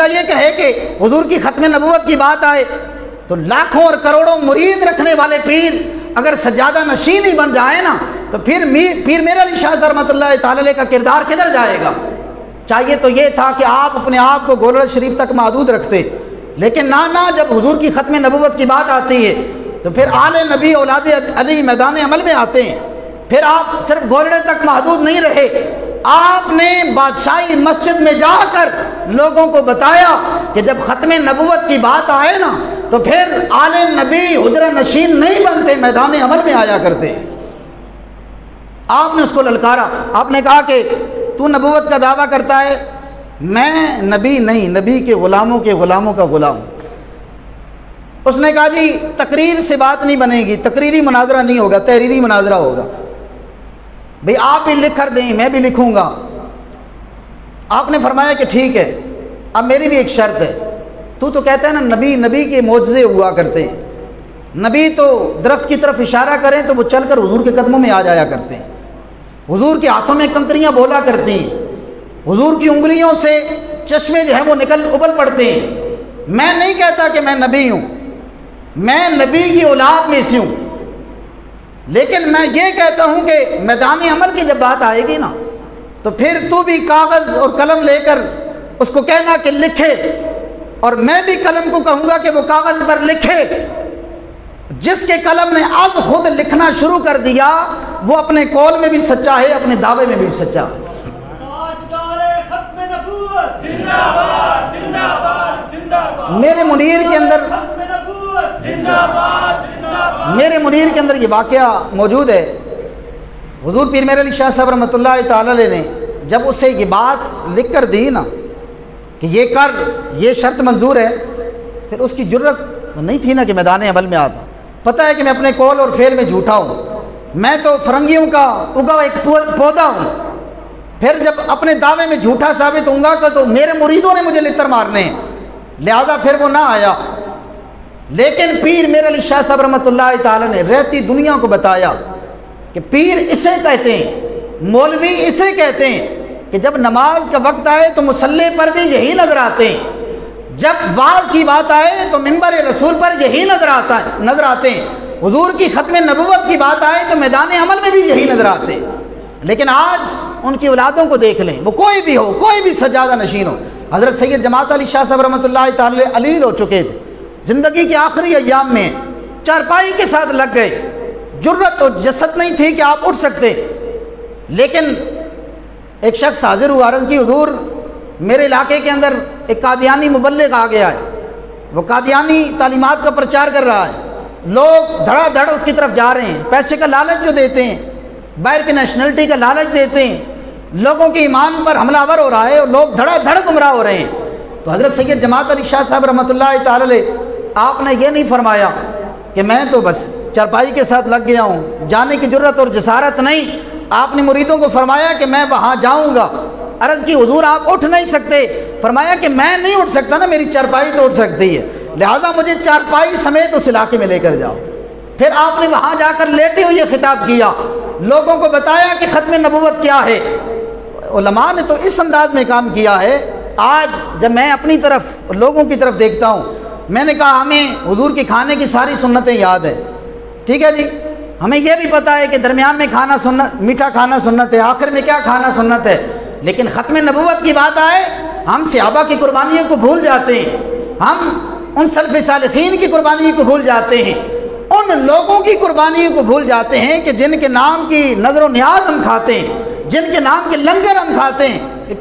بندہ یہ کہے کہ حضور کی ختم نبوت کی بات آئے تو لاکھوں اور کروڑوں مرید رکھنے والے پیر اگر سجادہ نشین ہی بن جائے نا تو پھر پیر میر علی شاہ صاحب رحمۃ اللہ تعالی علیہ کا کردار کدھر جائے گا؟ چاہیے تو یہ تھا کہ آپ اپنے آپ کو گولڑ شریف تک محدود رکھتے، لیکن نہ جب حضور کی ختم نبوت کی بات آتی ہے تو پھر آل نبی اولاد علی میدان عمل میں آتے ہیں۔ پھر آپ صرف گولڑے تک محدود نہیں رہے، آپ نے بادشاہی مسجد میں جا کر لوگوں کو بتایا کہ جب ختم نبوت کی بات آئے نا تو پھر آل نبی حجرہ نشین نہیں بنتے، میدان عمل میں آیا کرتے۔ آپ نے اس کو للکارا، آپ نے کہا کہ تو نبوت کا دعویٰ کرتا ہے، میں نبی نہیں، نبی کے غلاموں کا غلام۔ اس نے کہا جی تقریر سے بات نہیں بنے گی، تقریری مناظرہ نہیں ہوگا، تحریری مناظرہ ہوگا۔ بھئی آپ بھی لکھ کر دیں، میں بھی لکھوں گا۔ آپ نے فرمایا کہ ٹھیک ہے، اب میری بھی ایک شرط ہے، تو کہتا ہے نا نبی کے معجزے ہوا کرتے ہیں، نبی تو درخت کی طرف اشارہ کریں تو وہ چل کر حضور کے قدموں میں آ جایا کرتے ہیں، حضور کے ہاتھوں میں کنکریاں بولا کرتی ہیں، حضور کی انگلیوں سے چشمے جو ہیں وہ ابل پڑتے ہیں۔ میں نہیں کہتا کہ میں نبی ہوں، میں نبی کی اولاد میں سے ہوں، لیکن میں یہ کہتا ہوں کہ میدان عمل کی جب بات آئے گی نا تو پھر تو بھی کاغذ اور قلم لے کر اس کو کہنا کہ لکھے، اور میں بھی قلم کو کہوں گا کہ وہ کاغذ پر لکھے۔ جس کے قلم نے اب خود لکھنا شروع کر دیا وہ اپنے قول میں بھی سچا ہے، اپنے دعوے میں بھی سچا ہے۔ میرے منیر کے اندر یہ واقعہ موجود ہے۔ حضور پیر میر علی شاہ صاحب رحمۃ اللہ تعالی علیہ نے جب اسے یہ بات لکھ کر دی نا کہ یہ کر، یہ شرط منظور ہے، پھر اس کی جرت نہیں تھی نا کہ میدان عمل میں آتا۔ پتہ ہے کہ میں اپنے قول اور فعل میں جھوٹا ہوں، میں تو فرنگیوں کا اگا ایک پودا ہوں، پھر جب اپنے دعوے میں جھوٹا ثابت ہوں گا تو میرے مریدوں نے مجھے لتر مارنے ہیں، لہذا پھر وہ نہ آیا۔ لیکن پیر میر علی شاہ صاحب رحمۃ اللہ تعالی نے رہتی دنیا کو بتایا کہ پیر اسے کہتے ہیں، مولوی اسے کہتے ہیں کہ جب نماز کا وقت آئے تو مصلی پر بھی یہی نظر آتے ہیں، جب واعظ کی بات آئے تو منبر رسول پر یہی نظر آتے ہیں، حضور کی ختم نبوت کی بات آئے تو میدان عمل میں بھی یہی نظر آتے ہیں۔ لیکن آج ان کی اولادوں کو دیکھ لیں، وہ کوئی بھی ہو، کوئی بھی سجادہ نشین ہو۔ حضرت سید جماعت علی شاہ صاحب رحمۃ اللہ تعالی علیل ہو چکے تھے، زندگی کے آخری ایام میں چارپائی کے ساتھ لگ گئے، جرت و جسد نہیں تھی کہ آپ اٹھ سکتے۔ لیکن ایک شخص حاضر ہوا، عرض کی حضور میرے علاقے کے اندر ایک قادیانی مبلغ آ گیا ہے، وہ قادیانی تعلیمات کا پرچار کر رہا ہے، لوگ دھڑا دھڑ اس کی طرف جا رہے ہیں، پیسے کا لالچ جو دیتے ہیں، باہر کی نیشنلٹی کا لالچ دیتے ہیں، لوگوں کے ایمان پر حملہ آور ہو رہا ہے اور لوگ دھڑا دھڑ گمراہ ہو رہے ہیں۔ تو حضرت سید جماعت علی شاہ صاحب رحمۃ اللہ تعالی علیہ آپ نے یہ نہیں فرمایا کہ میں تو بس چارپائی کے ساتھ لگ گیا ہوں، جانے کی جرت اور جسارت نہیں، آپ نے مریدوں کو فرمایا کہ میں وہاں جاؤں گا۔ عرض کی حضور آپ اٹھ نہیں سکتے، فرمایا کہ میں نہیں اٹھ سکتا نا، میری چارپائی تو اٹھ سکتی ہے، لہٰذا مجھے چارپائی سمیت اس علاقے میں لے کر جاؤ۔ پھر آپ نے وہاں جا کر لیٹے ہوئے خطاب کیا، لوگوں کو بتایا کہ ختم نبوت کیا ہے۔ علماء نے تو اس انداز میں کام کیا ہے۔ آج جب میں اپنی طرف لوگوں کی طرف دیکھتا ہوں، میں نے کہا ہمیں حضور کے کھانے کی ساری سنتیں یاد ہیں، ٹھیک ہے جی، ہمیں یہ بھی پتہ ہے کہ درمیان میں کھانا سنت، میٹھا کھانا سنت ہے، آخر میں کیا کھانا سنت ہے، لیکن ختم نبوت کی بات آئے ہم صحابہ کی قربانیوں کو بھول جاتے ہیں، ہم ان سلف صالحین کی قربانیوں کو بھول جاتے ہیں، ان لوگوں کی قربانیوں کو بھول جاتے ہیں کہ جن کے نام کی نظر و نیاز ہم کھاتے ہیں، جن کے نام کے لنگر ہم کھاتے ہیں۔